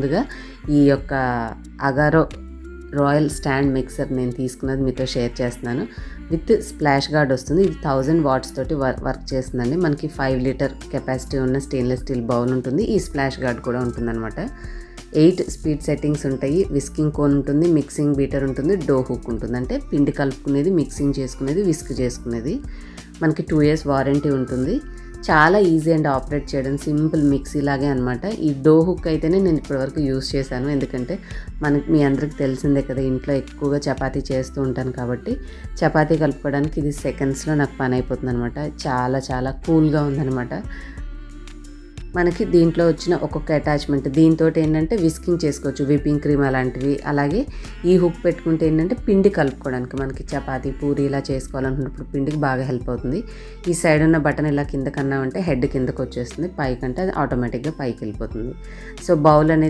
ముందుగా ఈ యొక్క అగారో రాయల్ స్టాండ్ మిక్సర్ నేను తీసుకున్నది మీతో షేర్ చేస్తున్నాను. విత్ స్ప్లాష్ గార్డ్ వస్తుంది. ఇది 1000 వాట్స్ తోటి వర్క్ చేస్తుందండి. మనకి 5 లీటర్ కెపాసిటీ ఉన్న స్టెయిన్లెస్ స్టీల్ బౌల్ ఉంటుంది. ఈ స్ప్లాష్ గార్డ్ కూడా ఉంటుందన్నమాట. 8 స్పీడ్ సెట్టింగ్స్ ఉంటాయి. విస్కింగ్ కోన్ ఉంటుంది, మిక్సింగ్ బీటర్ ఉంటుంది, డో హుక్ ఉంటుంది. అంటే పిండి కలుపుకునేది, మిక్సింగ్ చేసుకునేది, విస్క్ చేసుకునేది. మనకి 2 years వారంటీ ఉంటుంది. చాలా ఈజీ అండ్ ఆపరేట్ చేయడం, సింపుల్ మిక్సీ లాగే అనమాట. ఈ డో హుక్ అయితేనే నేను ఇప్పటివరకు యూస్ చేశాను. ఎందుకంటే మీ అందరికి తెలిసిందే కదా, ఇంట్లో ఎక్కువగా చపాతీ చేస్తూ ఉంటాను కాబట్టి చపాతీ కలుపుకోవడానికి ఇది సెకండ్స్లో నాకు పని అయిపోతుంది అనమాట. చాలా చాలా కూల్గా ఉందనమాట. మనకి దీంట్లో వచ్చిన ఒక్కొక్క అటాచ్మెంట్ దీంతో ఏంటంటే విస్కింగ్ చేసుకోవచ్చు, విప్పింగ్ క్రీమ్ అలాంటివి. అలాగే ఈ హుక్ పెట్టుకుంటే ఏంటంటే పిండి కలుపుకోవడానికి, మనకి చపాతీ పూరి ఇలా చేసుకోవాలనుకున్నప్పుడు పిండికి బాగా హెల్ప్ అవుతుంది. ఈ సైడ్ ఉన్న బటన్ ఇలా కిందకన్నామంటే హెడ్ కిందకు వచ్చేస్తుంది, పైకంటే అది ఆటోమేటిక్గా పైకి వెళ్ళిపోతుంది. సో బౌల్ అనేది